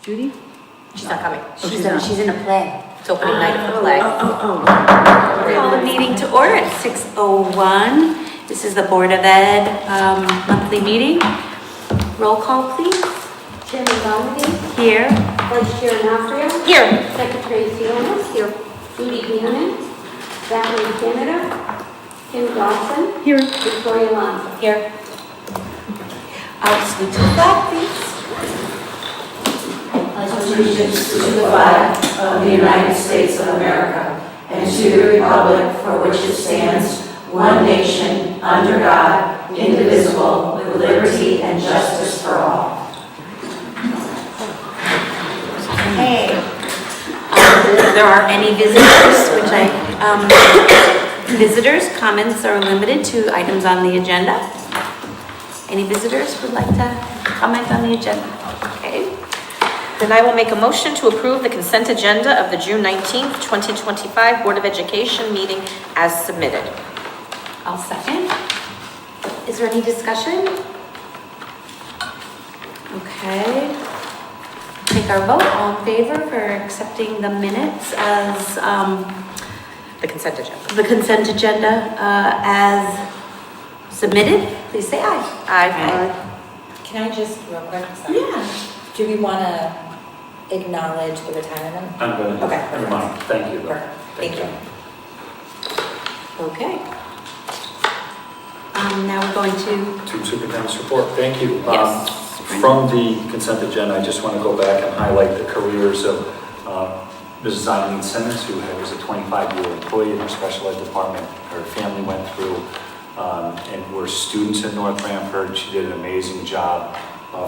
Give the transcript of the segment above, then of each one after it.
Judy? She's not coming. She's in a play. It's opening night of the play. Call the meeting to order at 6:01. This is the Board of Ed monthly meeting. Roll call, please. Chairman Bondi's Here. Vice Chair Nafria. Here. Secretary Sionis. Here. Judy Bannon. Zachary Canada. Kim Dawson. Here. Victoria Alonso. Here. Salute to the flag, please. Allegiance to the flag of the United States of America and to the republic for which it stands, one nation, under God, indivisible, with liberty and justice for all. Okay. If there are any visitors, visitors' comments are limited to items on the agenda. Any visitors would like to comment on the agenda? Okay. Then I will make a motion to approve the consent agenda of the June 19th, 2025 Board of Education meeting as submitted. I'll second. Is there any discussion? Okay. Take our vote. All in favor for accepting the minutes as The consent agenda. the consent agenda as submitted? Please say aye. Aye. Can I just, real quick, sorry. Yeah. Do we want to acknowledge the retirement? I'm going to. Okay. Never mind. Thank you. Perfect. Thank you. Okay. Now we're going to, To superintendent's report. Thank you. Yes. From the consent agenda, I just want to go back and highlight the careers of Mrs. Eileen Simmons, who was a 25-year employee in our special ed department. Her family went through and were students at North Branford. She did an amazing job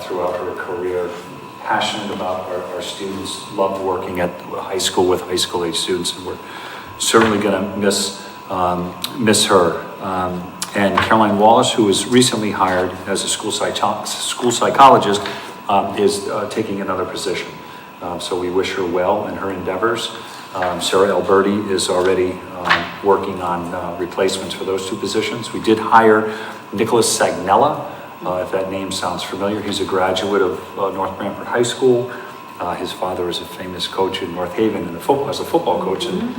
throughout her career. Passionate about our students, loved working at high school with high school age students, and we're certainly going to miss her. And Caroline Wallace, who was recently hired as a school psychologist, is taking another position. So we wish her well in her endeavors. Sarah Alberti is already working on replacements for those two positions. We did hire Nicholas Sagnella, if that name sounds familiar. He's a graduate of North Branford High School. His father is a famous coach in North Haven as a football coach. And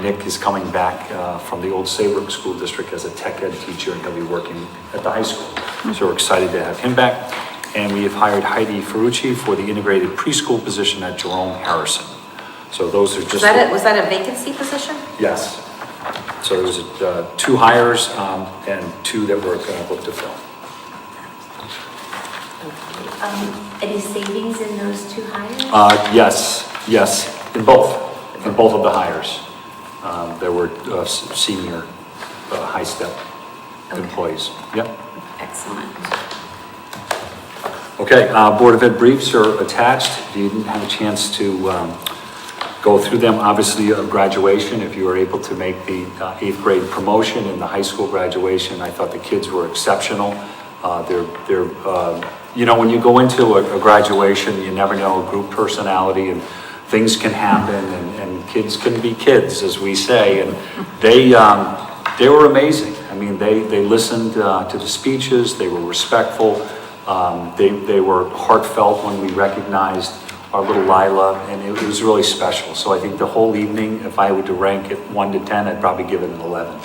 Nick is coming back from the old Saybrook School District as a tech ed teacher, and he'll be working at the high school. So we're excited to have him back. And we have hired Heidi Ferrucci for the integrated preschool position at Jerome Harrison. So those are just... Was that a vacancy position? Yes. So there was two hires and two that we're going to look to fill. any savings in those two hires? Yes, in both of the hires. There were senior high step employees. Yep. Excellent. Okay, Board of Ed briefs are attached. If you didn't have a chance to go through them, obviously graduation, if you were able to make the 8th grade promotion in the high school graduation, I thought the kids were exceptional. When you go into a graduation, you never know a group personality, and things can happen, and kids can be kids, as we say, and they were amazing. I mean, they listened to the speeches, they were respectful, they were heartfelt when we recognized our little Lila, and it was really special. So I think the whole evening, if I were to rank it 1 to 10, I'd probably give it an 11.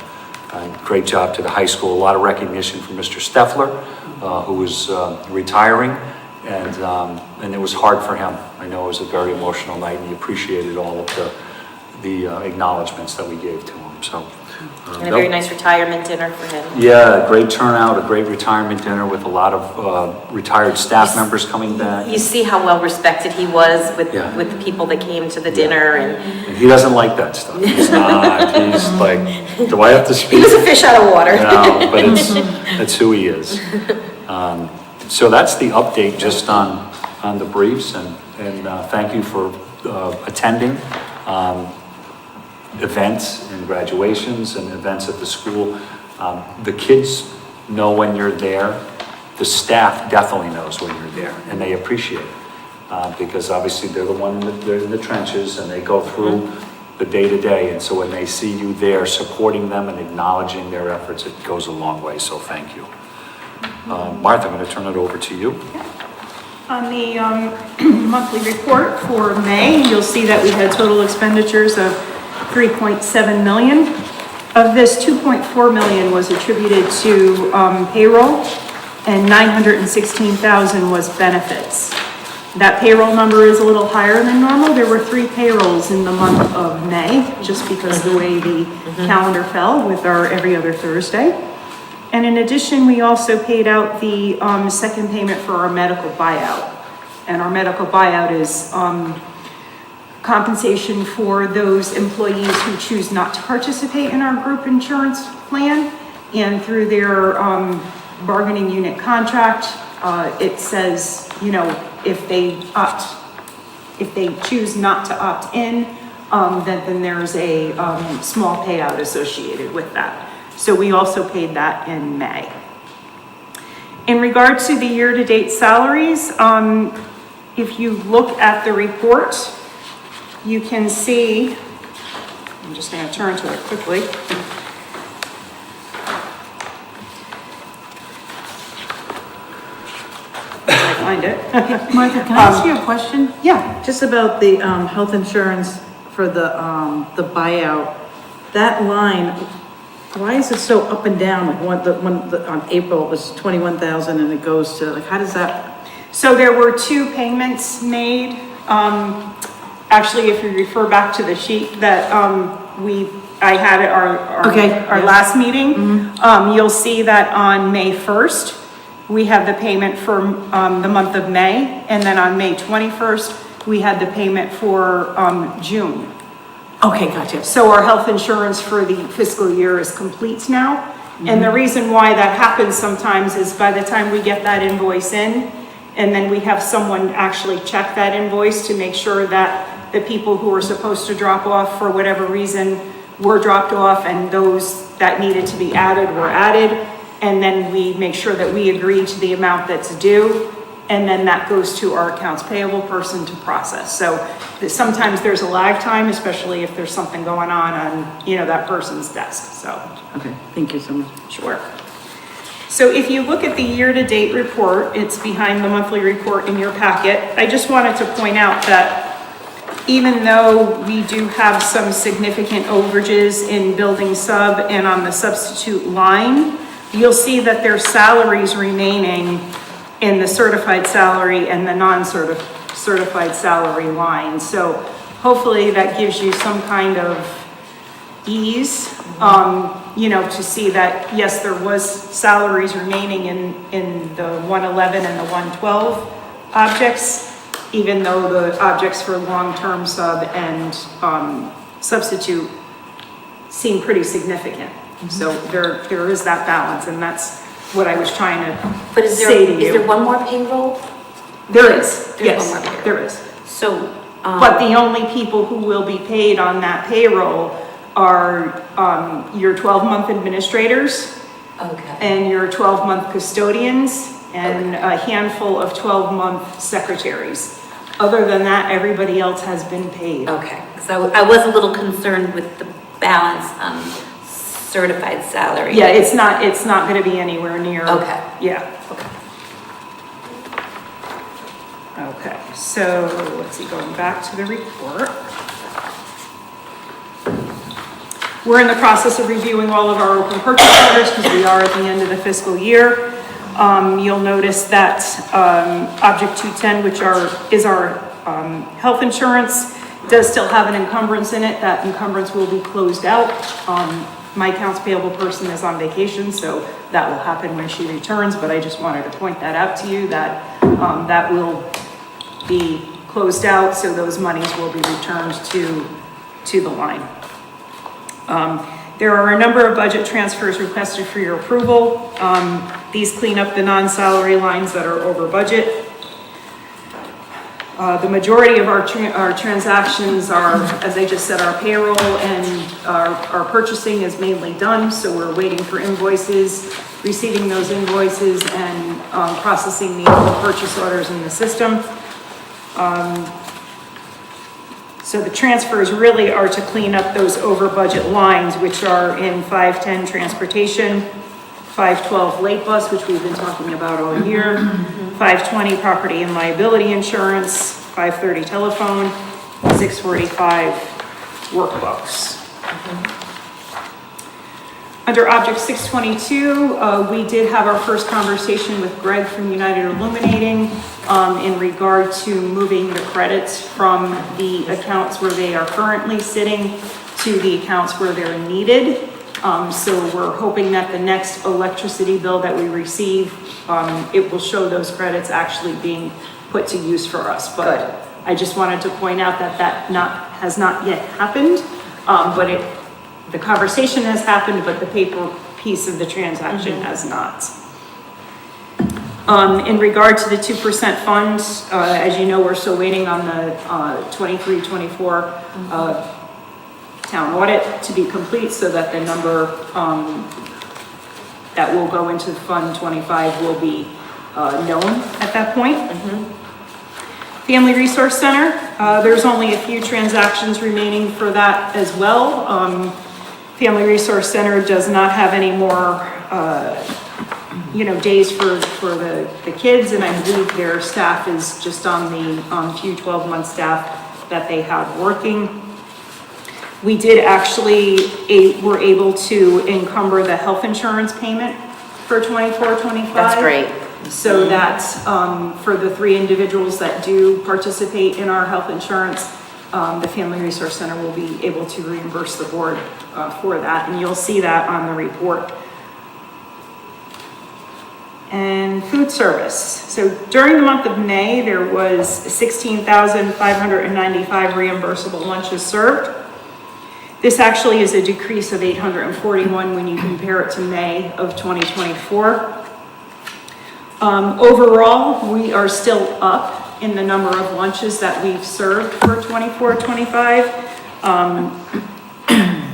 Great job to the high school. A lot of recognition from Mr. Steffler, who was retiring, and it was hard for him. I know it was a very emotional night, and he appreciated all of the acknowledgments that we gave to him. So, And a very nice retirement dinner for him. yeah, great turnout, a great retirement dinner with a lot of retired staff members coming back. You see how well respected he was with the people that came to the dinner, and He doesn't like that stuff. He's not. He's like, do I have to speak? he was a fish out of water. No, but that's who he is. So that's the update just on the briefs, and thank you for attending events and graduations and events at the school. The kids know when you're there. The staff definitely knows when you're there, and they appreciate it because obviously they're the one they're in the trenches, and they go through the day-to-day, and so when they see you there supporting them and acknowledging their efforts, it goes a long way. So thank you. Martha, I'm going to turn it over to you. On the monthly report for May, you'll see that we had total expenditures of 3.7 million. Of this, 2.4 million was attributed to payroll, and 916,000 was benefits. That payroll number is a little higher than normal. There were 3 payrolls in the month of May, just because of the way the calendar fell with our every other Thursday. And in addition, we also paid out the second payment for our medical buyout. And our medical buyout is compensation for those employees who choose not to participate in our group insurance plan. And through their bargaining unit contract, it says, you know, if they choose not to opt in, then there's a small payout associated with that. So we also paid that in May. In regard to the year-to-date salaries, if you look at the report, you can see, I'm just going to turn to it quickly. I find it. Martha, can I ask you a question? Yeah. Just about the health insurance for the buyout. That line, why is it so up and down? Like on April it was 21,000 and it goes to, like, how does that? So there were 2 payments made. Actually, if you refer back to the sheet that I had at our last meeting, you'll see that on May 1st, we have the payment for the month of May, and then on May 21st, we had the payment for June. Okay, gotcha. So our health insurance for the fiscal year is complete now. And the reason why that happens sometimes is by the time we get that invoice in, and then we have someone actually check that invoice to make sure that the people who were supposed to drop off for whatever reason were dropped off, and those that needed to be added were added. And then we make sure that we agree to the amount that's due, and then that goes to our accounts payable person to process. So sometimes there's a lag time, especially if there's something going on, you know, that person's desk, so. Okay, thank you so much. Sure. So if you look at the year-to-date report, it's behind the monthly report in your packet. I just wanted to point out that even though we do have some significant overages in building sub and on the substitute line, you'll see that there's salaries remaining in the certified salary and the non-certified salary line. So hopefully that gives you some kind of ease, you know, to see that, yes, there was salaries remaining in the 111 and the 112 objects, even though the objects for long-term sub and substitute seem pretty significant. So there is that balance, and that's what I was trying to But say to you. is there one more payroll? There is, There's yes, one more payroll. there is. So, But the only people who will be paid on that payroll are your 12-month administrators okay, and your 12-month custodians and a handful of 12-month secretaries. Other than that, everybody else has been paid. okay. So I was a little concerned with the balance on certified salary. Yeah, it's not going to be anywhere near. Okay. Yeah. Okay. Okay, so let's see, going back to the report. We're in the process of reviewing all of our open purchase orders because we are at the end of the fiscal year. You'll notice that Object 210, which is our health insurance, does still have an encumbrance in it. That encumbrance will be closed out. My accounts payable person is on vacation, so that will happen when she returns, but I just wanted to point that out to you, that that will be closed out, so those monies will be returned to the line. There are a number of budget transfers requested for your approval. These clean up the non-salary lines that are over budget. The majority of our transactions are, as I just said, our payroll and our purchasing is mainly done, so we're waiting for invoices, receiving those invoices, and processing the purchase orders in the system. So the transfers really are to clean up those over budget lines, which are in 510 transportation, 512 late bus, which we've been talking about all year, 520 property and liability insurance, 530 telephone, 645 workbooks. Under Object 622, we did have our first conversation with Greg from United Illuminating in regard to moving the credits from the accounts where they are currently sitting to the accounts where they're needed. So we're hoping that the next electricity bill that we receive, it will show those credits actually being put to use for us. But I just wanted to point out that has not yet happened, but the conversation has happened, but the paper piece of the transaction has not. In regard to the 2% funds, as you know, we're still waiting on the 23-24 town audit to be complete so that the number that will go into Fund 25 will be known at that point. Family Resource Center, there's only a few transactions remaining for that as well. Family Resource Center does not have any more, days for the kids, and I believe their staff is just on the few 12-month staff that they have working. We did were able to encumber the health insurance payment for 24-25. That's great. So that's for the 3 individuals that do participate in our health insurance. The Family Resource Center will be able to reimburse the board for that, and you'll see that on the report. And food service. So during the month of May, there was 16,595 reimbursable lunches served. This actually is a decrease of 841 when you compare it to May of 2024. Overall, we are still up in the number of lunches that we've served for 24-25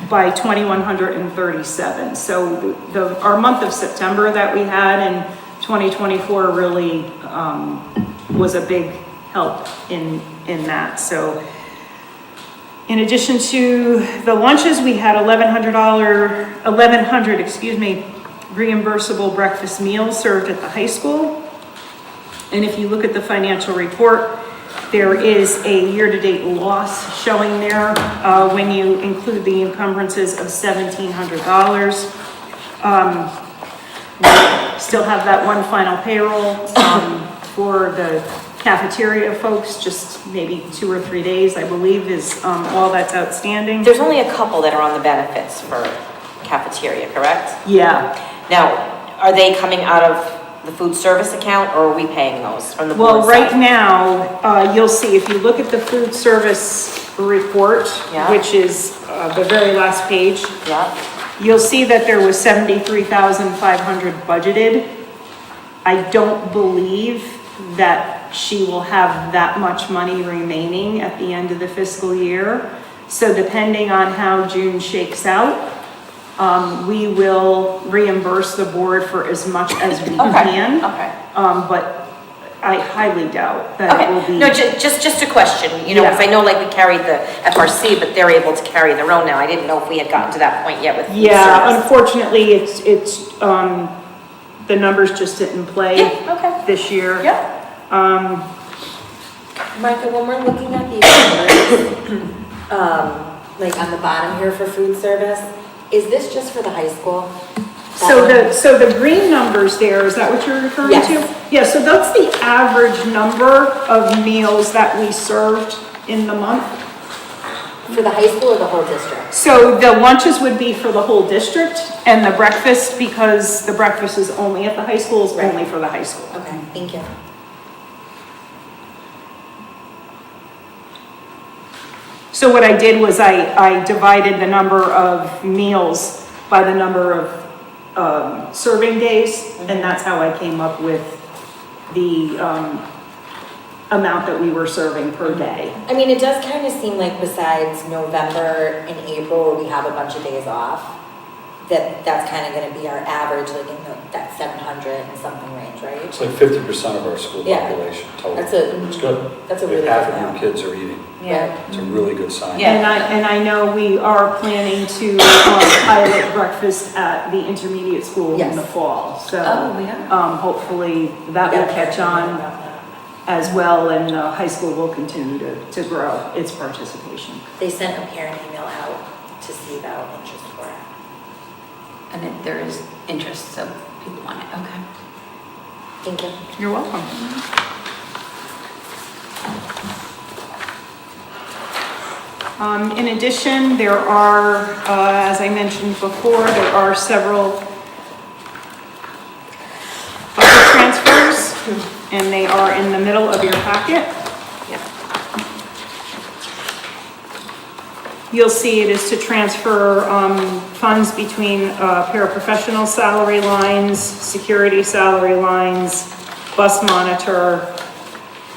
by 2,137. So our month of September that we had in 2024 really was a big help in that. So in addition to the lunches, we had $1,100, reimbursable breakfast meals served at the high school. And if you look at the financial report, there is a year-to-date loss showing there when you include the encumbrances of $1,700. We still have that one final payroll for the cafeteria folks, just maybe 2 or 3 days, I believe, is all that's outstanding. There's only a couple that are on the benefits for cafeteria, correct? Yeah. Now, are they coming out of the food service account, or are we paying those from the board Well, right side? now, you'll see, if you look at the food service report, Yeah. which is the very last page, Yeah, you'll see that there was 73,500 budgeted. I don't believe that she will have that much money remaining at the end of the fiscal year. So depending on how June shakes out, we will reimburse the board for as much as we can. okay. But I highly doubt that it will Okay, be. no, just a question, because I know like we carried the FRC, but they're able to carry their own now. I didn't know if we had gotten to that point yet with food Yeah, service. unfortunately, it's, the numbers just didn't play Yeah, okay. this year. Yeah. Martha, when we're looking at these numbers, like on the bottom here for food service, is this just for the high school? So the green numbers there, is that what you're referring to? Yes. Yeah, so that's the average number of meals that we served in the month. For the high school or the whole district? So the lunches would be for the whole district, and the breakfast, because the breakfast is only at the high school, is only for the high school. Okay, thank you. So what I did was I divided the number of meals by the number of serving days, and that's how I came up with the amount that we were serving per day. I mean, it does kind of seem like besides November and April, where we have a bunch of days off, that's kind of gonna be our average, like in that 700 and something range, right? It's like 50% of our school Yeah. population total. That's a- It's good. that's a If really half good of your amount. kids are eating. Yeah. It's a really good sign. Yeah. And I know we are planning to pilot breakfast at the intermediate school in Yes. the fall. So, Oh, we are. hopefully that will catch on as well, and high school will continue to grow its participation. They sent a parent email out to see about interest for it. And there is interest, so people want it, okay. Thank you. You're welcome. In addition, there are, as I mentioned before, there are several budget transfers, and they are in the middle of your packet. You'll see it is to transfer funds between paraprofessional salary lines, security salary lines, bus monitor,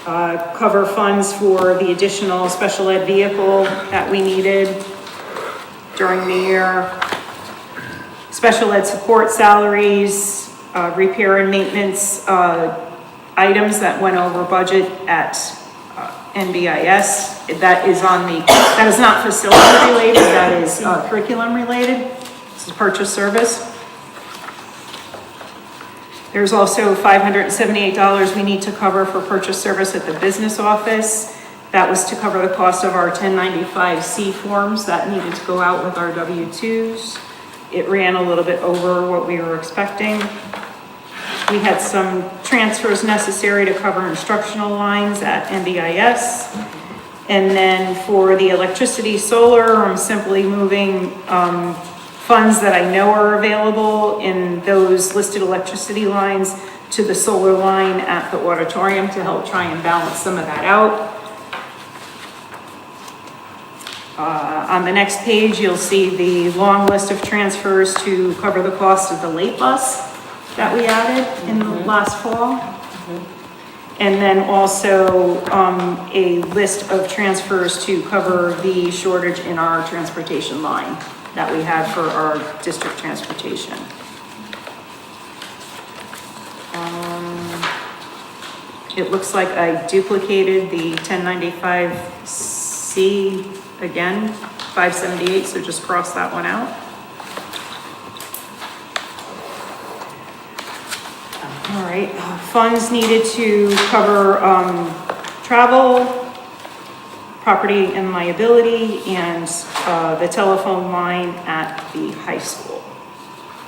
cover funds for the additional special ed vehicle that we needed during the year, special ed support salaries, repair and maintenance items that went over budget at NBIS. That is not facility related, that is curriculum related. This is purchase service. There's also $578 we need to cover for purchase service at the business office. That was to cover the cost of our 1095C forms that needed to go out with our W-2s. It ran a little bit over what we were expecting. We had some transfers necessary to cover instructional lines at NBIS. And then for the electricity solar, I'm simply moving funds that I know are available in those listed electricity lines to the solar line at the auditorium to help try and balance some of that out. On the next page, you'll see the long list of transfers to cover the cost of the late bus that we added in the last fall. And then also a list of transfers to cover the shortage in our transportation line that we had for our district transportation. It looks like I duplicated the 1095C again, 578, so just cross that one out. All right, funds needed to cover travel, property and liability, and the telephone line at the high school.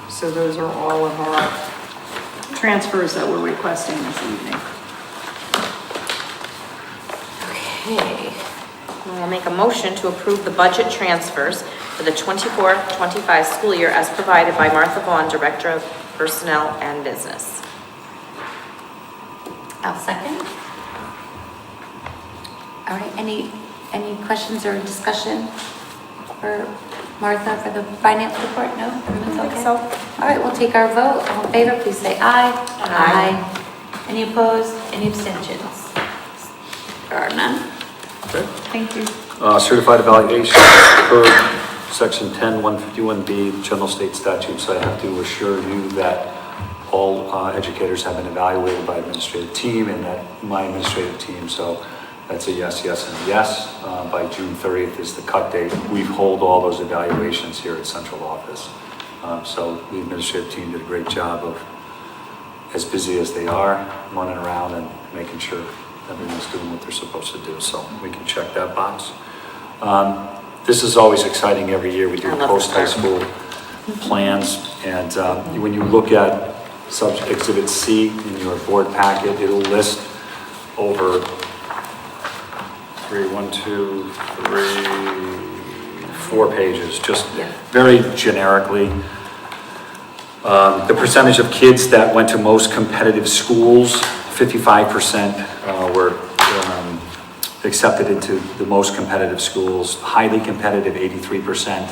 So those are all of our transfers that we're requesting this evening. Okay. We'll make a motion to approve the budget transfers for the 24-25 school year as provided by Martha Vaughn, Director of Personnel and Business. I'll second. All right, any questions or discussion for Martha for the finance report? No? Everyone's okay? So. All right, we'll take our vote. All in favor, please say aye. Aye. Any opposed? Any abstentions? There are none. Okay. Thank you. Certified evaluation per section 10-151B, general state statutes. I have to assure you that all educators have been evaluated by administrative team and that my administrative team, so that's a yes, yes, and yes. By June 30th is the cut date. We hold all those evaluations here at central office. So the administrative team did a great job of, as busy as they are, running around and making sure everyone's doing what they're supposed to do. So we can check that box. This is always exciting every year. We do I love post-high this school plans. And when you look at Exhibit C in your board packet, it'll list over 4 pages, just very generically. The percentage of kids that went to most competitive schools, 55% were accepted into the most competitive schools, highly competitive, 83%.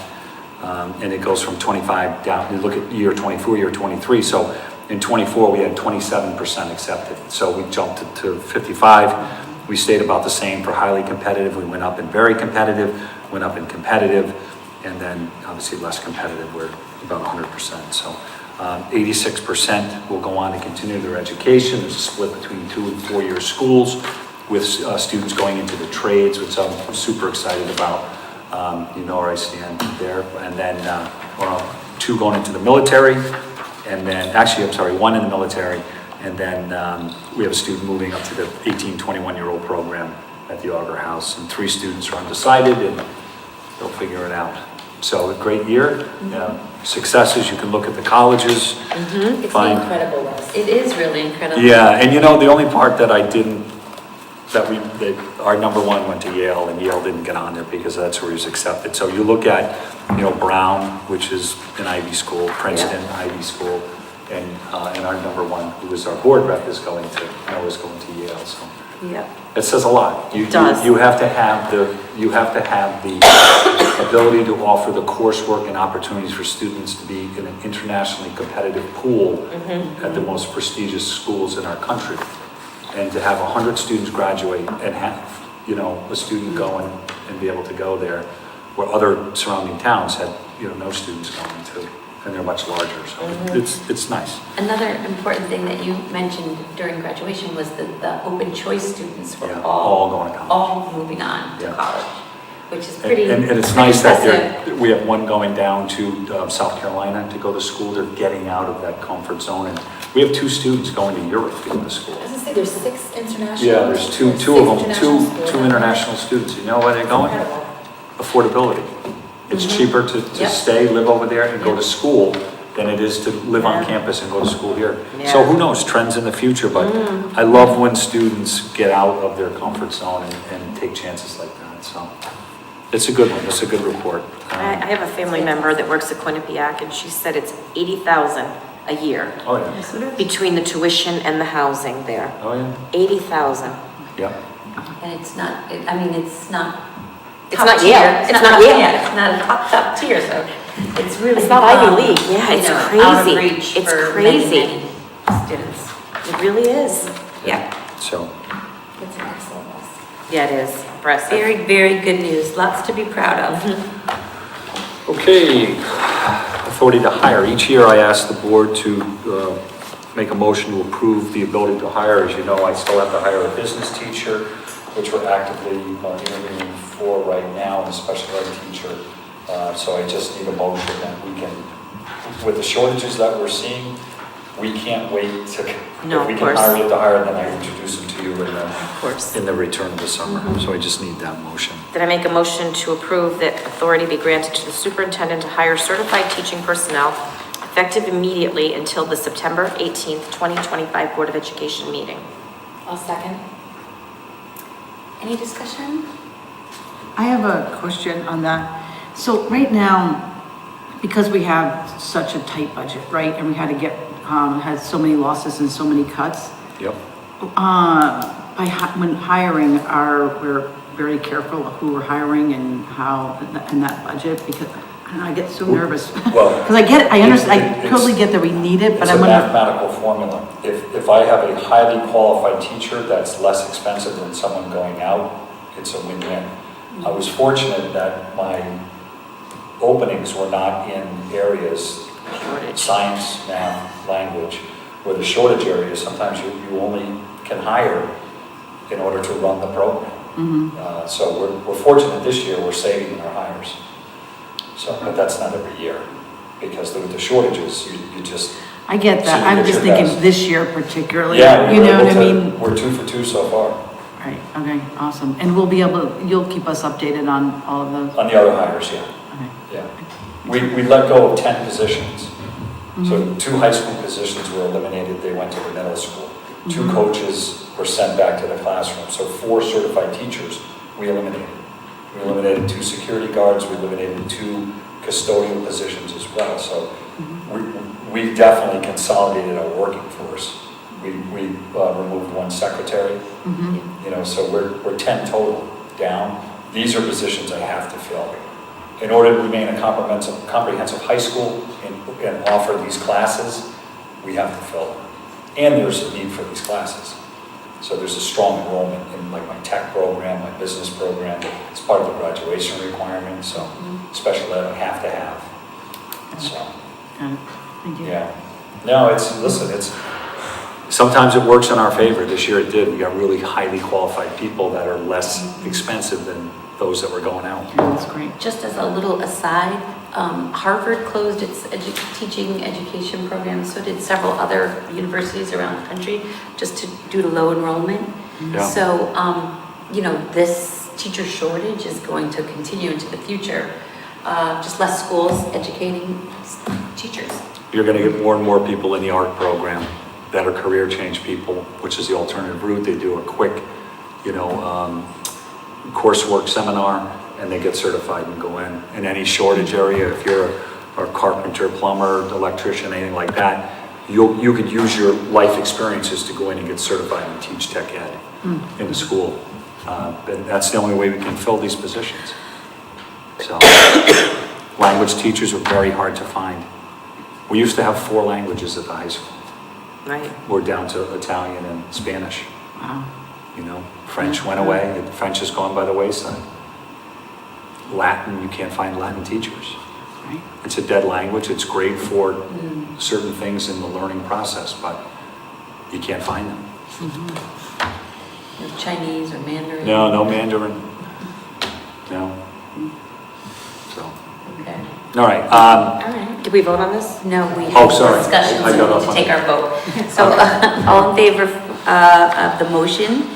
And it goes from 25 down, you look at year 24, year 23. So in 24, we had 27% accepted. So we jumped to 55. We stayed about the same for highly competitive. We went up in very competitive, went up in competitive, and then obviously less competitive where about 100%. So 86% will go on to continue their education. There's a split between 2 and 4 year schools with students going into the trades, which I'm super excited about. You know where I stand there. And then 2 going into the military, and then, actually, I'm sorry, 1 in the military, and then we have a student moving up to the 18, 21-year-old program at the Auger House, and 3 students are undecided, and they'll figure it out. So a great year. Successes, you can look at the colleges. It's Fine. an incredible list. It is really incredible. Yeah, and you know, the only part that I didn't, that our number 1 went to Yale, and Yale didn't get on there because that's where he was accepted. So you look at, you know, Brown, which is an Ivy school, Princeton, Ivy school, and our number 1, who was our board rep, is going to Yale, so. Yeah. It says a lot. It does. You have to have the ability to offer the coursework and opportunities for students to be in an internationally competitive pool at the most prestigious schools in our country. And to have 100 students graduate and have, you know, a student go and be able to go there, where other surrounding towns had, you know, no students going to, and they're much larger, so it's nice. Another important thing that you mentioned during graduation was that the open choice students were Yeah, all all going to college. all moving on to Yeah. college, which is pretty. And it's pretty nice that impressive. we have 1 going down to South Carolina to go to school. They're getting out of that comfort zone, and we have 2 students going to Europe to go to school. I was gonna say, there's 6 international. Yeah, there's two of them, international schools. two international students. You know where they're going? Incredible. Affordability. It's cheaper to Yep. stay, live over there and go Yep. to school than it is to live on Yeah. campus and go to school here. So Yeah. who knows, trends in the future, but I love when students get out of their comfort zone and take chances like that, so. It's a good one, it's a good report. I have a family member that works at Quinnipiac, and she said it's 80,000 a year Oh, yeah, between the tuition and the housing there. oh, yeah, 80,000. yeah. And it's not, I mean, it's not. It's top not tier. Yale. It's not Yale. Yeah, it's not a top tier, so it's really. It's not Ivy become, League. Yeah, you it's know, crazy. Out of reach It's for crazy. many students. It really is. Yeah, So, It's an excellent list. Yeah, it is. Impressive. very, very good news. Lots to be proud of. okay, authority to hire. Each year I ask the board to make a motion to approve the ability to hire. As you know, I still have to hire a business teacher, which we're actively interviewing for right now, and a special ed teacher. So I just need a motion that we can, with the shortages that we're seeing, we can't wait to, No, if we of can course. hire it to hire, then I introduce them to you Of course. in the return of the summer. So I just need that motion. Did I make a motion to approve that authority be granted to the superintendent to hire certified teaching personnel effective immediately until the September 18th, 2025 Board of Education meeting? I'll second. Any discussion? I have a question on that. So right now, because we have such a tight budget, right, and we had to get, had so many losses and so many cuts, Yep. when hiring, we're very careful of who we're hiring and how, and that budget, because I don't know, I get so nervous. Well, Because I understand, I it's- totally get that we need it, but It's I'm a wondering. mathematical formula. If I have a highly qualified teacher that's less expensive than someone going out, it's a win-win. I was fortunate that my openings were not in areas, Shortage. science, math, language, where the shortage areas, sometimes you only can hire in order to run the program. So we're fortunate this year, we're saving in our hires. So, but that's not every year, because with the shortages, you just. I get that, So you I'm get just your thinking best. this year particularly, Yeah, you we were know what I able to- mean? We're 2 for 2 so far. Right, okay, awesome. And we'll be able, you'll keep us updated on all of those? On the other hires, yeah, Okay. yeah. We let go of 10 positions. So 2 high school positions were eliminated, they went to the middle school. 2 coaches were sent back to the classroom. So 4 certified teachers, we eliminated. We eliminated 2 security guards, we eliminated 2 custodial positions as well. So we definitely consolidated our working force. We removed 1 secretary, you know, so we're 10 total down. These are positions I have to fill. In order to remain a comprehensive high school and offer these classes, we have to fill them. And there's a need for these classes. So there's a strong enrollment in like my tech program, my business program. It's part of the graduation requirement, so special ed I have to have. So Got it. Thank you. Yeah. No, listen, sometimes it works in our favor. This year it did. We got really highly qualified people that are less expensive than those that were going out. Yeah, that's great. Just as a little aside, Harvard closed its teaching education program, so did several other universities around the country, just due to low enrollment. Yeah. So, this teacher shortage is going to continue into the future. Just less schools educating teachers. You're going to get more and more people in the art program that are career change people, which is the alternative route. They do a quick, coursework seminar, and they get certified and go in. In any shortage area, if you're a carpenter, plumber, electrician, anything like that, you could use your life experiences to go in and get certified and teach tech ed in the school. And that's the only way we can fill these positions. So, language teachers are very hard to find. We used to have 4 languages at the high school. Right. We're down to Italian and Spanish. Wow. French went away. French has gone by the wayside. Latin, you can't find Latin teachers. Right. It's a dead language. It's great for certain things in the learning process, but you can't find them. Chinese or Mandarin? No Mandarin. No. So, Okay. all right. All right. Did we vote on this? No, we Oh, had sorry. discussions, I got so we off need to on take that. our vote. So, all in favor of the motion,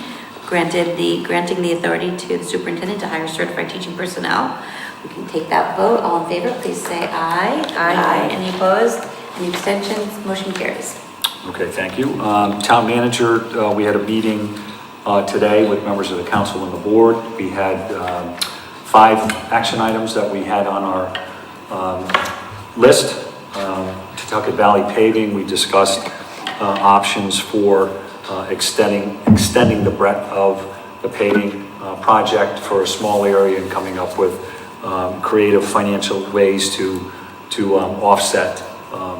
granting the authority to the superintendent to hire certified teaching personnel? We can take that vote. All in favor, please say aye. Aye. Any opposed? Any abstentions? Motion carries. Okay, thank you. Town manager, we had a meeting today with members of the council and the board. We had 5 action items that we had on our list. Pawtucket Valley paving, we discussed options for extending the breadth of the paving project for a small area and coming up with creative financial ways to offset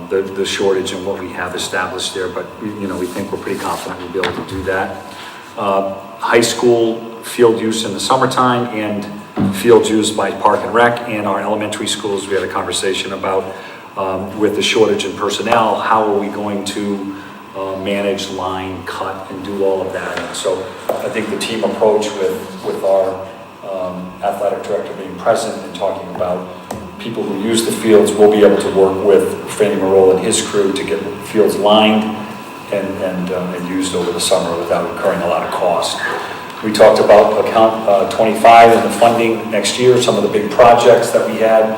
the shortage and what we have established there. But we think we're pretty confident we'll be able to do that. High school field use in the summertime and field use by Park and Rec, and our elementary schools, we had a conversation about with the shortage in personnel, how are we going to manage, line, cut, and do all of that. And so I think the team approach with our athletic director being present and talking about people who use the fields, will be able to work with Franny Marola and his crew to get the fields lined and used over the summer without incurring a lot of cost. We talked about account 25 and the funding next year, some of the big projects that we had,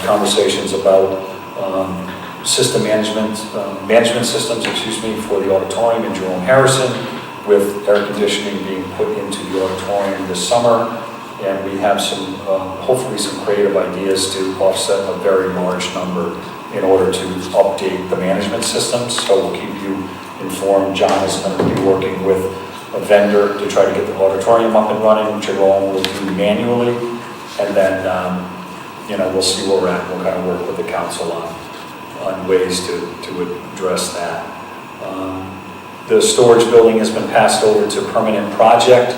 conversations about system management systems, for the auditorium in Jerome Harrison, with air conditioning being put into the auditorium this summer. And we have hopefully some creative ideas to offset a very large number in order to update the management systems. So we'll keep you informed. John is going to be working with a vendor to try to get the auditorium up and running. Jerome will do manually. And then, we'll see where we're at. We'll kind of work with the council on ways to address that. The storage building has been passed over to permanent project.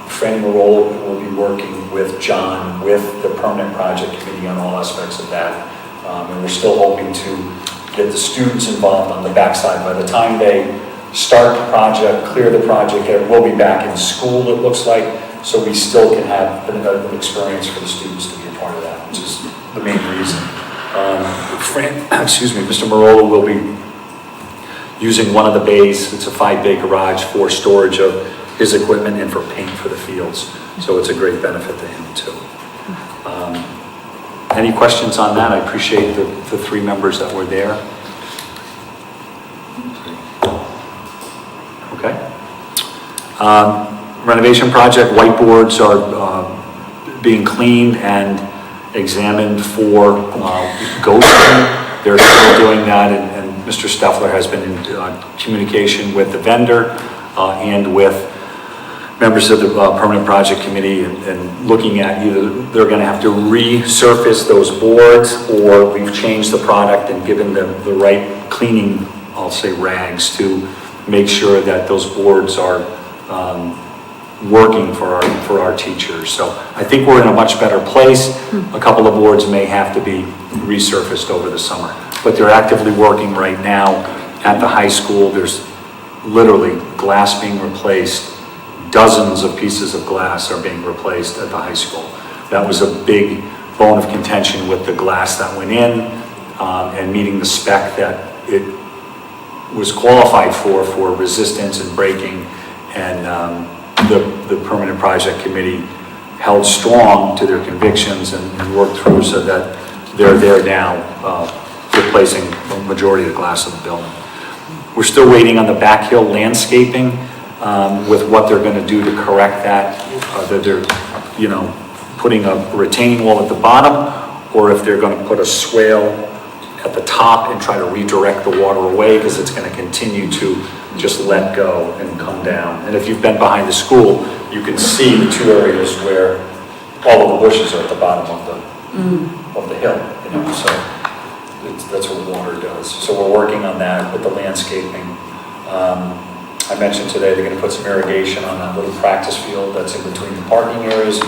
Franny Marola will be working with John, with the permanent project committee on all aspects of that. And we're still hoping to get the students involved on the backside. By the time they start the project, clear the project, we'll be back in school, it looks like, so we still can have an experience for the students to be a part of that, which is the main reason. Mr. Marola will be using one of the bays. It's a 5-bay garage for storage of his equipment and for paint for the fields. So it's a great benefit to him too. Any questions on that? I appreciate the 3 members that were there. Okay. Renovation project, whiteboards are being cleaned and examined for ghosting. They're still doing that, and Mr. Steffler has been in communication with the vendor and with members of the permanent project committee and looking at either they're going to have to resurface those boards, or we've changed the product and given them the right cleaning, I'll say, rags to make sure that those boards are working for our teachers. So I think we're in a much better place. A couple of boards may have to be resurfaced over the summer. But they're actively working right now at the high school. There's literally glass being replaced. Dozens of pieces of glass are being replaced at the high school. That was a big bone of contention with the glass that went in and meeting the spec that it was qualified for resistance and breaking. And the permanent project committee held strong to their convictions and worked through so that they're there now replacing the majority of the glass of the building. We're still waiting on the back hill landscaping with what they're going to do to correct that. That they're, putting a retaining wall at the bottom, or if they're going to put a swale at the top and try to redirect the water away, because it's going to continue to just let go and come down. And if you've been behind the school, you can see the two areas where all of the bushes are at the bottom of the hill, so that's what water does. So we're working on that with the landscaping. I mentioned today they're going to put some irrigation on that little practice field that's in between the parking areas.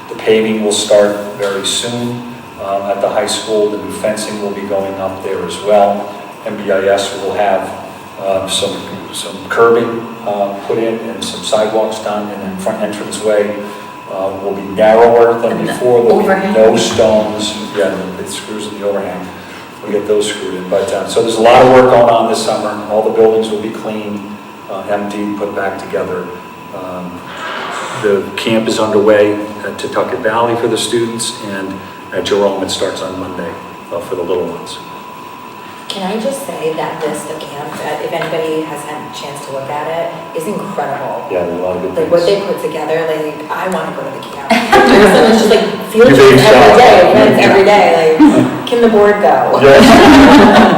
The paving will start very soon at the high school. The new fencing will be going up there as well. MBIS will have some curbing put in and some sidewalks done, and then front entranceway will be narrower than before. There'll be no stones. Yeah, the screws in the overhang. We'll get those screwed in. But so there's a lot of work going on this summer. All the buildings will be cleaned, emptied, put back together. The camp is underway at Tucket Valley for the students, and at Jerome it starts on Monday for the little ones. Can I just say that list of camps, if anybody has had a chance to look at it, is incredible. Yeah, there's a lot of good things. Like what they put together, like I want to go to the camp. It's just like field Do they trips every day, sell? events every day. Like, can the board go? Yes.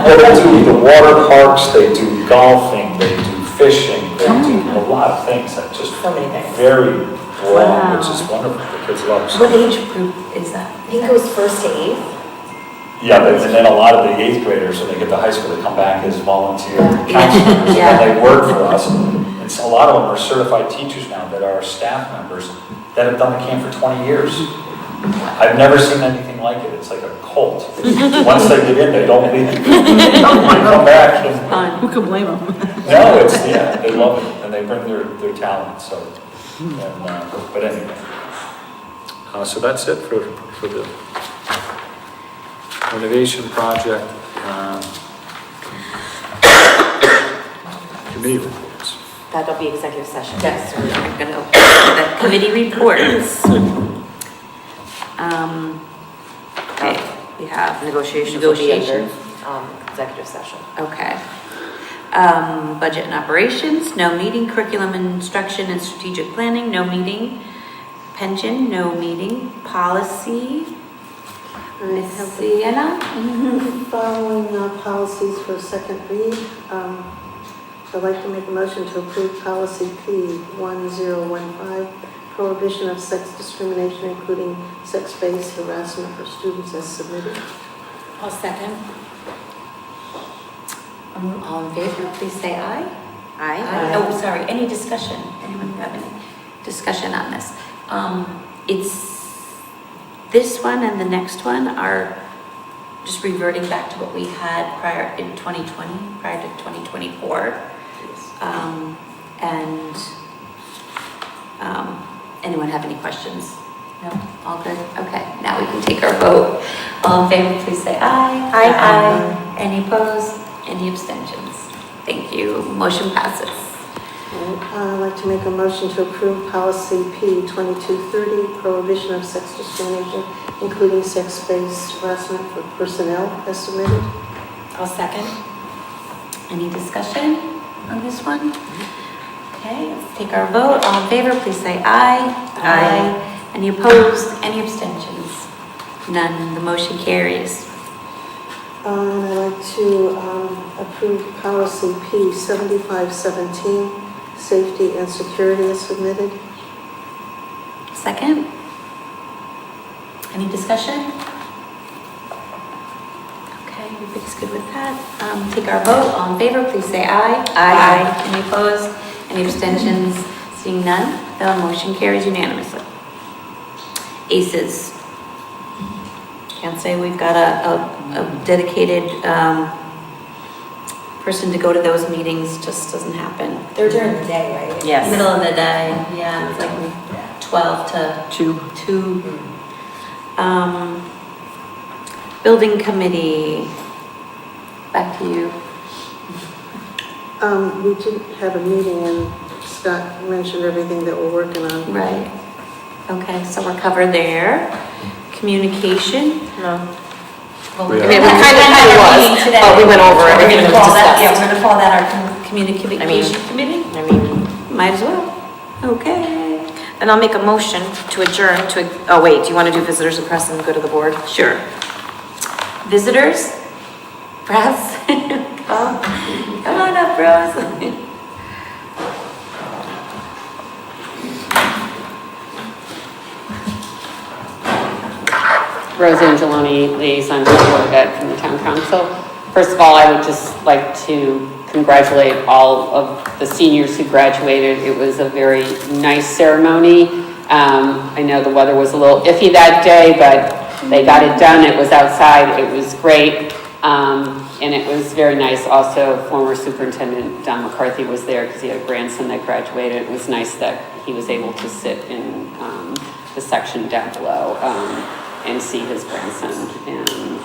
Well, they do the water parks, they do golfing, they do fishing, they do a lot of things that just So many things. very broad, Wow. which is wonderful. The kids love it. What age group is that? I think it was 1st to 8th. Yeah, and then a lot of the 8th graders, when they get to high school, they come back as volunteer counselors, Yeah. and they work for us. And so a lot of them are certified teachers now that are staff members that have done the camp for 20 years. I've never seen anything like it. It's like a cult. Once they get in, they don't leave. They come back and, Who can blame them? no, they love it, and they bring their talent, so. And, but anyway, so that's it for the renovation project. Committee reports. That'll be executive session. Yes, we're going to open the committee reports. Okay, we have Negotiations will be under, negotiations. executive session. Okay. Budget and operations, no meeting. Curriculum and instruction and strategic planning, no meeting. Pension, no meeting. Policy, Ms. Sienna? Following policies for second read, I'd like to make a motion to approve policy P1015, prohibition of sex discrimination, including sex-based harassment for students as submitted. I'll second. All in favor, please say aye. Aye. Oh, sorry, any discussion? Anyone have any discussion on this? It's, this one and the next one are just reverting back to what we had prior in 2020, prior to 2024. Anyone have any questions? No? All good? Okay, now we can take our vote. All in favor, please say aye. Aye. Any opposed? Any abstentions? Thank you. Motion passes. I'd like to make a motion to approve policy P2230, prohibition of sex discrimination, including sex-based harassment for personnel as submitted. I'll second. Any discussion on this one? Okay, let's take our vote. All in favor, please say aye. Aye. Any opposed? Any abstentions? None. The motion carries. And I'd like to approve policy P7517, safety and security as submitted. Second? Any discussion? Okay, everybody's good with that. Take our vote. All in favor, please say aye. Aye. Any opposed? Any abstentions? Seeing none, the motion carries unanimously. ACES. can't say we've got a dedicated, person to go to those meetings, just doesn't happen. They're during the day, right? Yes. Middle of the day, yeah, it's like 12 to 2. Building committee, back to you. We did have a meeting and Scott mentioned everything that we're working on. Right. Okay, so we're covered there. Communication? No. Well, We I mean, we kind of was, but we went over everything that was Yeah, discussed. we're gonna call that our communication committee? I mean, Might as well. Okay. then I'll make a motion to adjourn to, oh wait, do you want to do visitors and press and go to the board? Sure. Visitors? Press? Come on up, Rose. Rose Angeloni, liaison to the Board of Ed from the Town Council. First of all, I would just like to congratulate all of the seniors who graduated. It was a very nice ceremony. I know the weather was a little iffy that day, but they got it done. It was outside. It was great. And it was very nice. Also, former Superintendent Don McCarthy was there because he had a grandson that graduated. It was nice that he was able to sit in the section down below and see his grandson.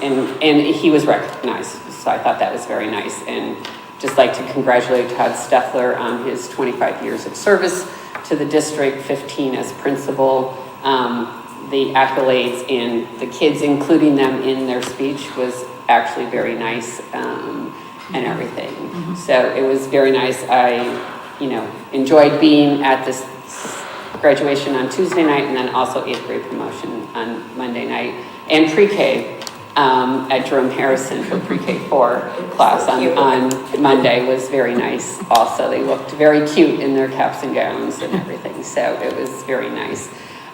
And he was recognized. So I thought that was very nice. And just like to congratulate Todd Steffler on his 25 years of service to the district, 15 as principal. The accolades and the kids, including them in their speech, was actually very nice and everything. So it was very nice. I, enjoyed being at this graduation on Tuesday night and then also 8th grade promotion on Monday night and pre-K at Jerome Harrison for pre-K 4 class on Monday was very nice also. They looked very cute in their caps and gowns and everything. So it was very nice.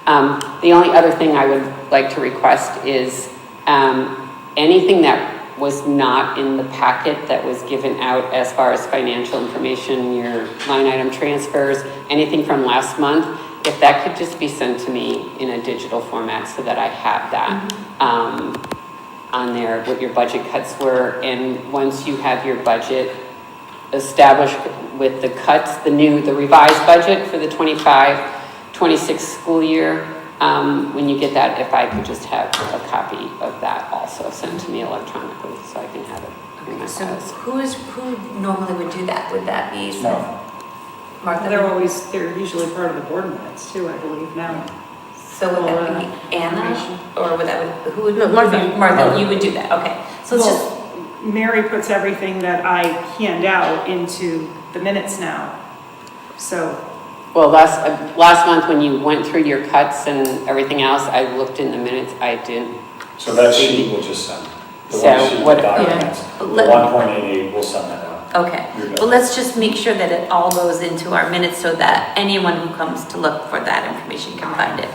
The only other thing I would like to request is anything that was not in the packet that was given out as far as financial information, your line item transfers, anything from last month, if that could just be sent to me in a digital format so that I have that on there, what your budget cuts were. And once you have your budget established with the cuts, the revised budget for the 25-26 school year, when you get that, if I could just have a copy of that also sent to me electronically so I can have it in my So files. who normally would do that? Would that be Martha? They're usually part of the board minutes too, I believe now. So would that be Anna? Or would that, who would? No, Martha. Martha, you would do that, okay. So it's just, Well, Mary puts everything that I hand out into the minutes now. So, Well, last month when you went through your cuts and everything else, I looked in the minutes, I didn't. So that sheet will just send. The So one sheet what- with documents, the Let- 1.88, we'll send that out. okay. You're good. Well, let's just make sure that it all goes into our minutes so that anyone who comes to look for that information can find it.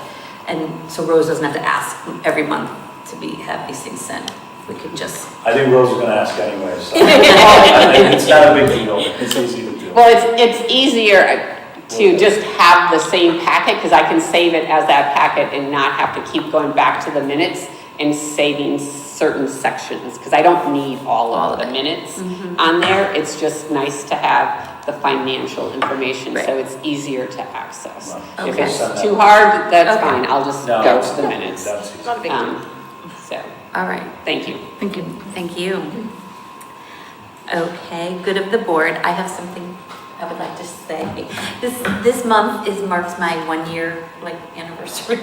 And so Rose doesn't have to ask every month to have these things sent. We could just, I think Rose is gonna ask anyway, so. I think it's not a big deal, it's easy to do. Well, it's easier to just have the same packet because I can save it as that packet and not have to keep going back to the minutes and saving certain sections because I don't need all of the minutes on there. It's just nice to have the financial information so it's easier to access. Right. If Okay. it's too hard, that's Okay. fine. I'll just No, go it's- to the minutes. That's easy. Not a big deal. So, all right. thank you. Thank you. Thank you. Okay, good of the board. I have something I would like to say. This month marks my 1 year anniversary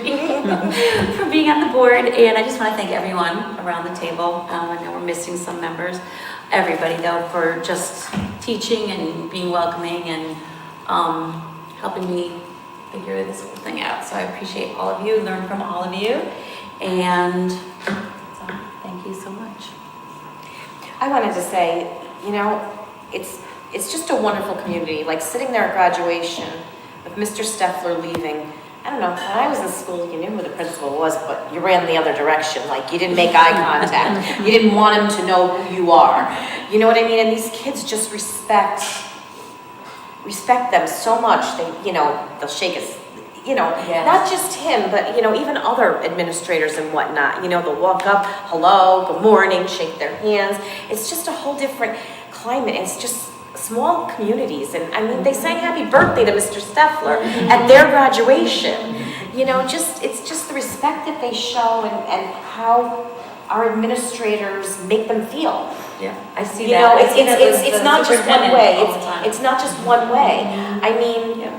for being on the board, and I just want to thank everyone around the table. I know we're missing some members. Everybody though for just teaching and being welcoming and helping me figure this whole thing out. So I appreciate all of you, learn from all of you, and so thank you so much. I wanted to say, it's just a wonderful community, like sitting there at graduation with Mr. Steffler leaving. I don't know, when I was in school, you knew who the principal was, but you ran the other direction. Like, you didn't make eye contact. You didn't want him to know who you are. You know what I mean? And these kids just respect them so much. They'll shake you know, Yes. not just him, but, you know, even other administrators and whatnot, you know, they'll walk up, hello, good morning, shake their hands. It's just a whole different climate. It's just small communities. And I mean, they sang happy birthday to Mr. Steffler at their graduation. You know, it's just the respect that they show and how our administrators make them feel. Yeah, I see You that. know, I see that with it's the not just one superintendent way. all the time. It's not just one way. I mean, Yeah.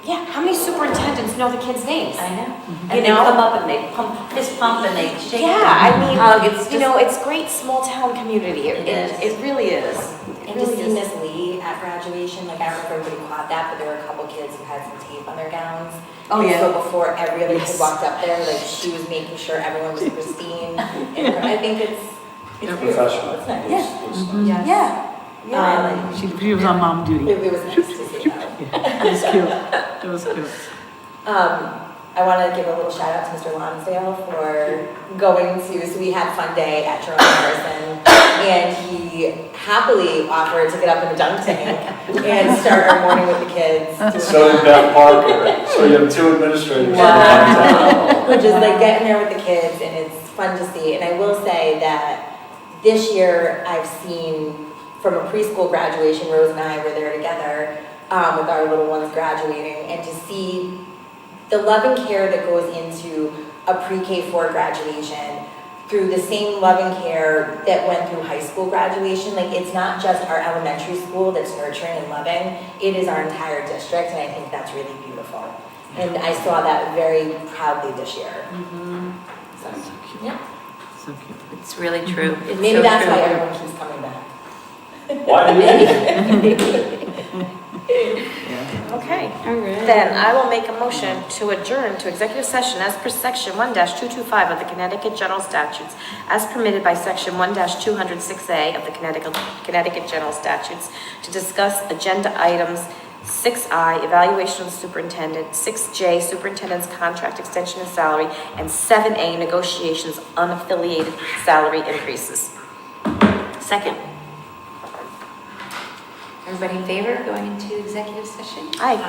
yeah, how many superintendents know the kids' names? I know. You And they know? come up and they fist pump and they shake. Yeah, I mean, hug. It's you just- know, it's great small town community. It is. It really is. And to see Miss Lee at graduation, like I don't know if everybody caught that, but there were a couple kids who had some tape on their gowns. Oh, And yeah. So before every other Yes. kid walked up there, like she was making sure everyone was pristine. And I think it's beautiful. Professional. It's nice. Yeah. Yes. Yeah. Yeah. She was on mom duty. It was nice to see that. It was cute. It was cute. I want to give a little shout out to Mr. Lonsdale for going to, so we had Fun Day at Jerome Harrison, and he happily offered to get up in the dunk tank and start our morning with the kids. So did Beth Parker, so you have two administrators. Wow. Which is like getting there with the kids, and it's fun to see. And I will say that this year I've seen from a preschool graduation, Rose and I were there together with our little ones graduating, and to see the love and care that goes into a pre-K4 graduation through the same love and care that went through high school graduation. Like, it's not just our elementary school that's nurturing and loving, it is our entire district, and I think that's really beautiful. And I saw that very proudly this year. So, yeah. So cute. It's really true. It's Maybe so that's true. why everyone keeps coming back. Why do you? Okay. Then I will make a motion to adjourn to executive session as per section 1-225 of the Connecticut General Statutes, as permitted by section 1-206A of the Connecticut General Statutes, to discuss agenda items 6I, evaluation of the superintendent, 6J, superintendent's contract extension and salary, and 7A, negotiations unaffiliated salary increases. Second. Everybody in favor going into executive session? Aye.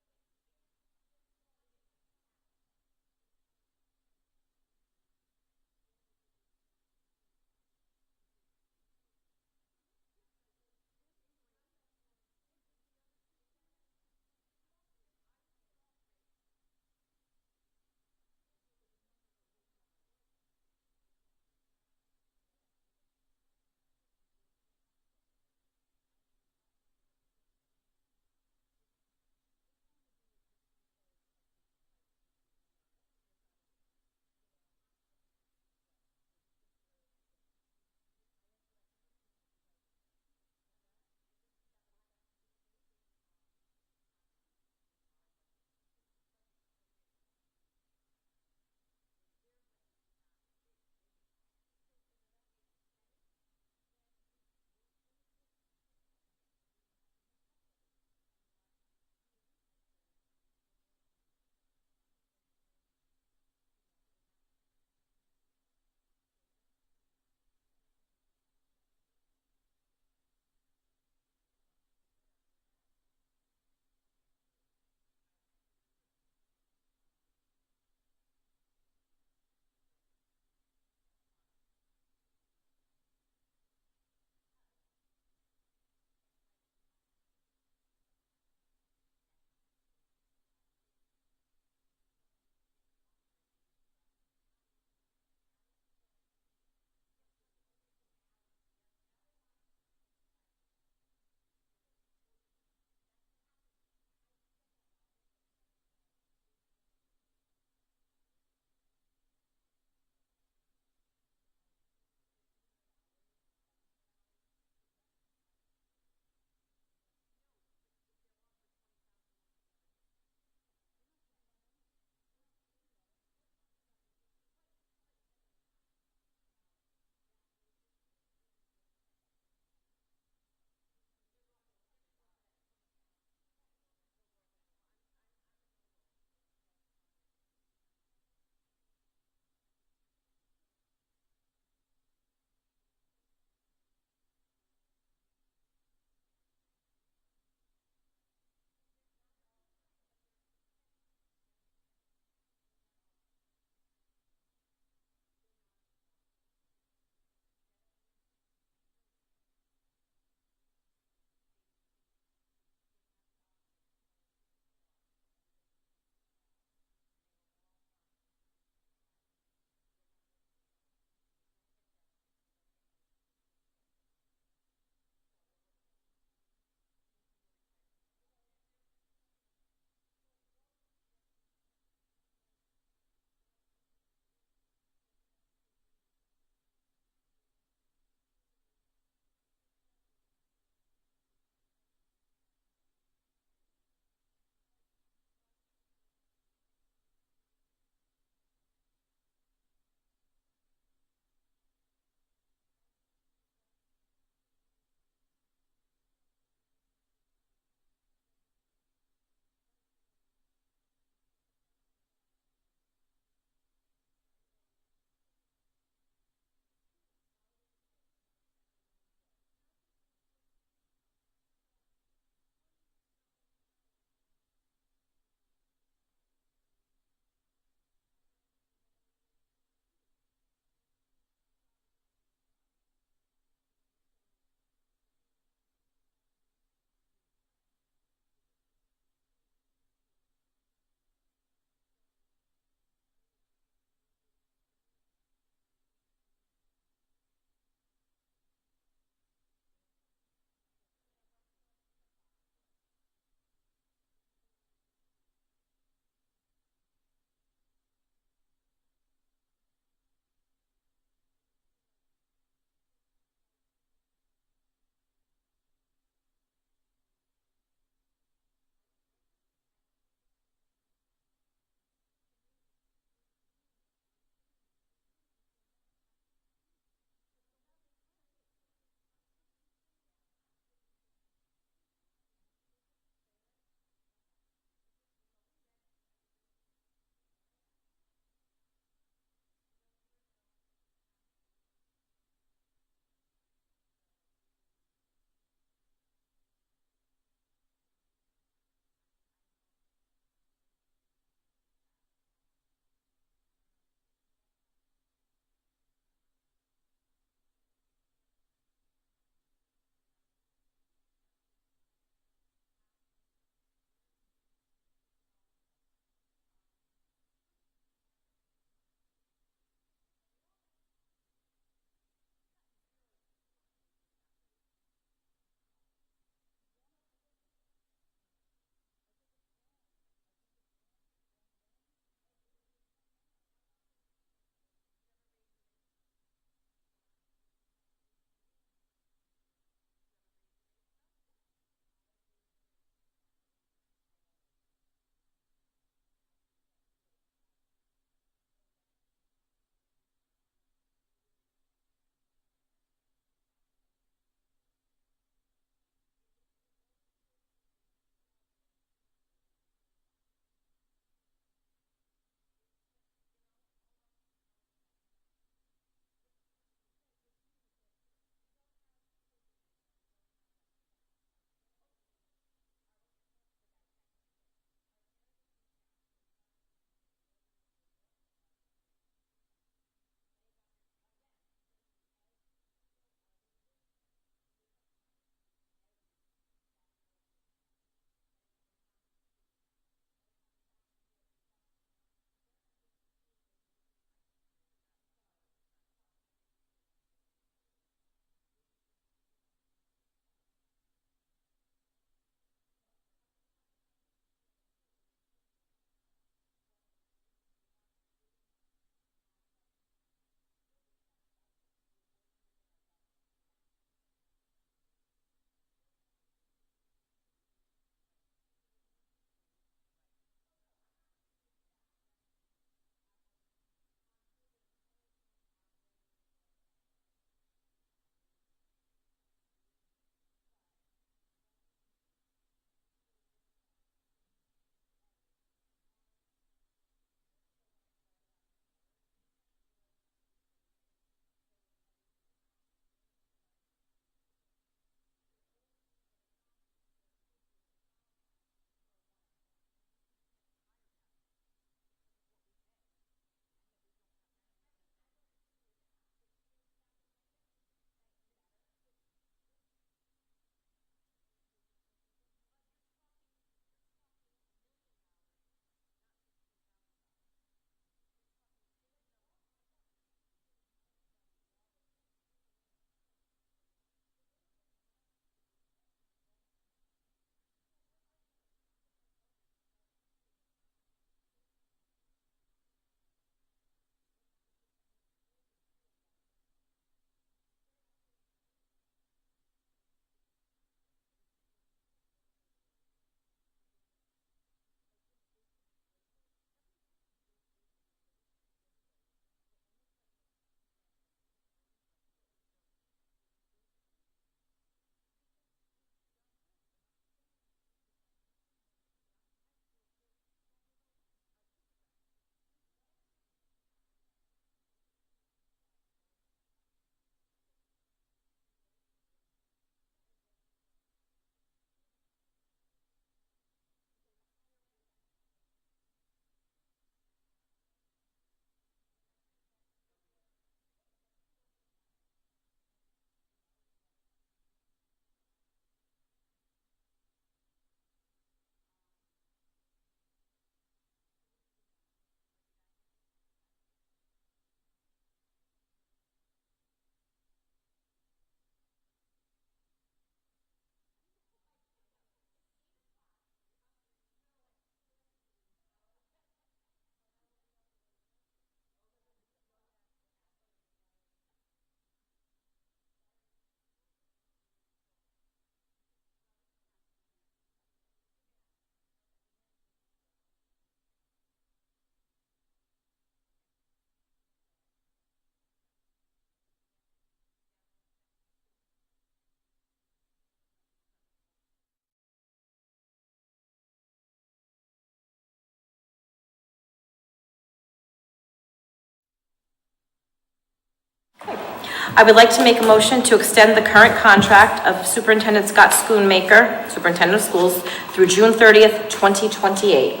I would like to make a motion to extend the current contract of Superintendent Scott Schoonmaker, Superintendent of Schools, through June 30th, 2028.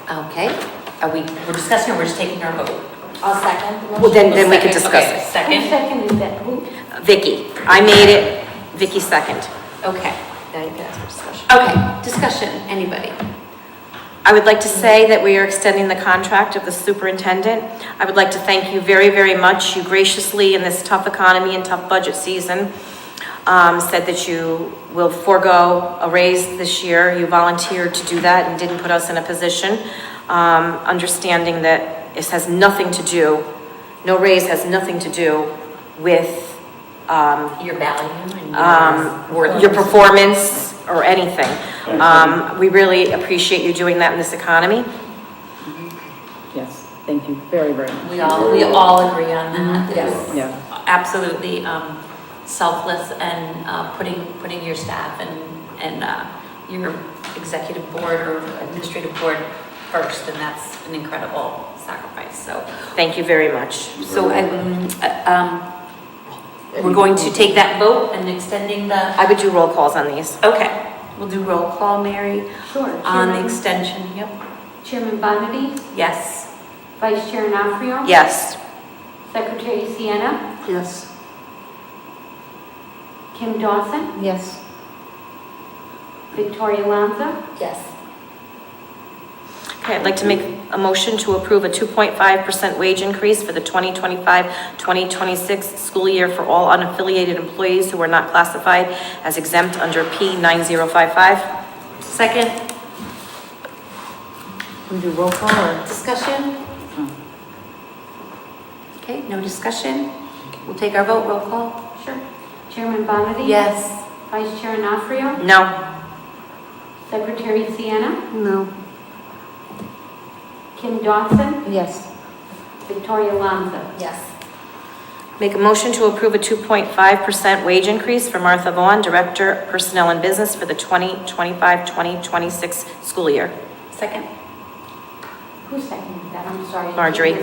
Okay, we're discussing or we're just taking our vote? I'll second the motion. Well, then we can discuss Okay, it. Who second, seconded that? Who? Vicky, I made it, Vicky second. okay. Now you can ask for discussion. Okay, discussion, anybody? I would like to say that we are extending the contract of the superintendent. I would like to thank you very, very much. You graciously, in this tough economy and tough budget season, said that you will forego a raise this year. You volunteered to do that and didn't put us in a position, understanding that this has nothing to do, no raise has nothing to do with Your value and your your performance or anything. We really appreciate you doing that in this economy. Yes, thank you very, very much. We all agree on that. Yes. Yeah. Absolutely, selfless and, putting your staff and, your executive board or administrative board first, and that's an incredible sacrifice, so. Thank you very much. So, we're going to take that vote and extending the, I would do roll calls on these. okay, we'll do roll call, Mary, Sure. on the Chairman- extension, yep, Chairman Bondi's, yes. Vice Chair Nafrio. Yes. Secretary Sienna, Yes. Kim Dawson, Yes. Victoria Lanza, Yes. Okay, I'd like to make a motion to approve a 2.5% wage increase for the 2025-2026 school year for all unaffiliated employees who are not classified as exempt under P9055. Second, We do roll call or? discussion? Okay, no discussion, we'll take our vote, roll call. sure. Chairman Bondi's. Yes. Vice Chair Nafrio, No. Secretary Sienna, No. Kim Dawson, Yes. Victoria Lanza. Yes. Make a motion to approve a 2.5% wage increase for Martha Vaughn, Director, Personnel and Business for the 2025-2026 school year. Second, Who seconded that? I'm sorry. Marjorie.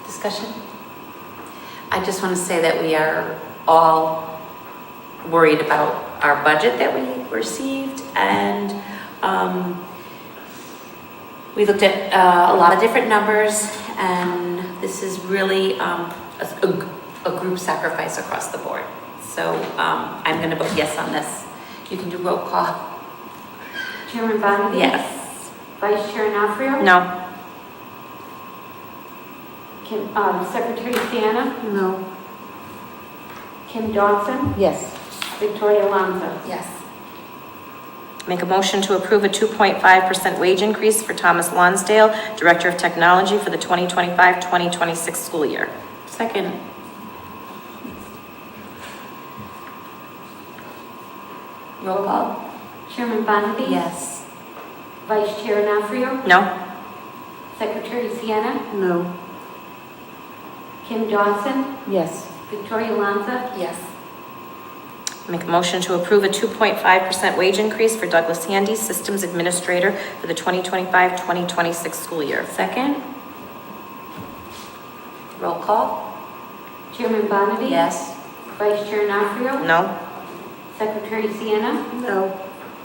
discussion? I just want to say that we are all worried about our budget that we received, and we looked at a lot of different numbers, and this is really a group sacrifice across the board. So I'm going to vote yes on this. You can do roll call. Chairman Bondi's. Yes. Vice Chair Nafrio. No. Kim, Secretary Sienna, No. Kim Dawson, Yes. Victoria Lanza. Yes. Make a motion to approve a 2.5% wage increase for Thomas Lonsdale, Director of Technology for the 2025-2026 school year. Second, roll call. Chairman Bondi's. Yes. Vice Chair Nafrio, No. Secretary Sienna, No. Kim Dawson, Yes. Victoria Lanza. Yes. Make a motion to approve a 2.5% wage increase for Douglas Handy, Systems Administrator for the 2025-2026 school year. Second, roll call. Chairman Bondi's. Yes. Vice Chair Nafrio, No. Secretary Sienna, No.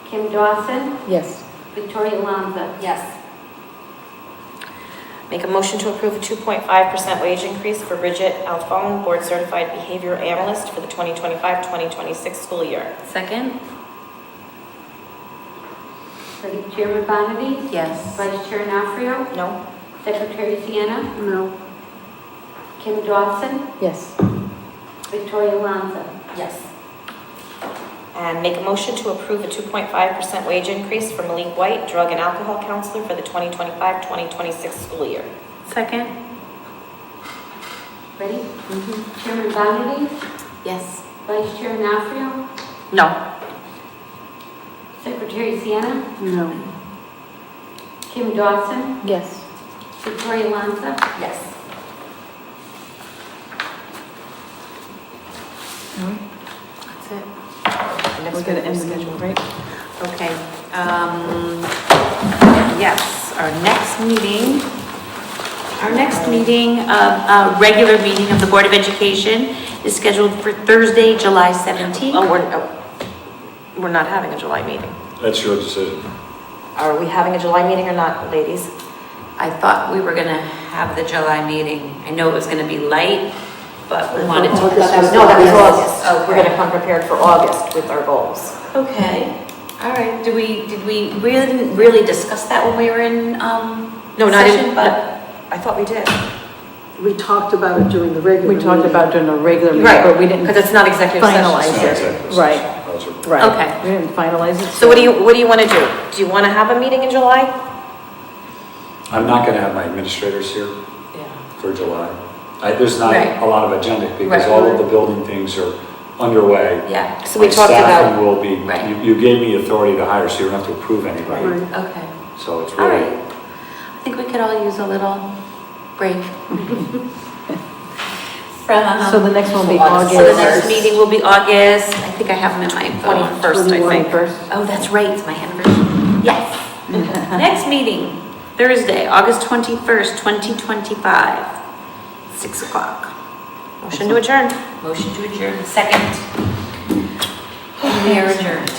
Kim Dawson, Yes. Victoria Lanza. Yes. Make a motion to approve a 2.5% wage increase for Bridget Alphone, Board Certified Behavior Analyst for the 2025-2026 school year. Second, Ready? Chairman Bondi's. yes. Vice Chair Nafrio, No. Secretary Sienna, No. Kim Dawson, Yes. Victoria Lanza. Yes. And make a motion to approve a 2.5% wage increase for Malik White, Drug and Alcohol Counselor for the 2025-2026 school year. Second, Ready? Chairman Bondi's. yes. Vice Chair Nafrio, No. Secretary Sienna, No. Kim Dawson, Yes. Victoria Lanza. Yes. That's it. We're gonna end the schedule, right? Okay, yes, our next meeting Our next meeting, regular meeting of the Board of Education is scheduled for Thursday, July 17th. We're not having a July meeting. That's your decision. Are we having a July meeting or not, ladies? I thought we were gonna have the July meeting. I know it was gonna be light, but we wanted to. No, that was August. Okay. We're gonna come prepared for August with our goals. Okay, all right. Did we didn't really discuss that when we were in, No, not session, in, but. I thought we did. We talked about it during the regular We meeting. talked about doing a regular meeting, Right, but we didn't because it's not executive finalize session. It's not it. executive Right. session. Those are- Right. Okay. We didn't finalize it. So what do you want to do? Do you want to have a meeting in July? I'm not gonna have my administrators here Yeah. for July. There's not Right. a lot of agenda because Right. all of the building things are underway. Yeah, So we My talked staffing about, will be, Right. you gave me authority to hire, so you don't have to approve anybody. Right. okay. So it's All really, right. I think we could all use a little break. From. So the next one will be August. So the August. next meeting will be August, I think I have them in my phone. 21st, I think. 21st. Oh, that's right, it's my anniversary. Yes. Next meeting, Thursday, August 21st, 2025, 6 o'clock. motion to adjourn. Motion to adjourn, second. We are adjourned.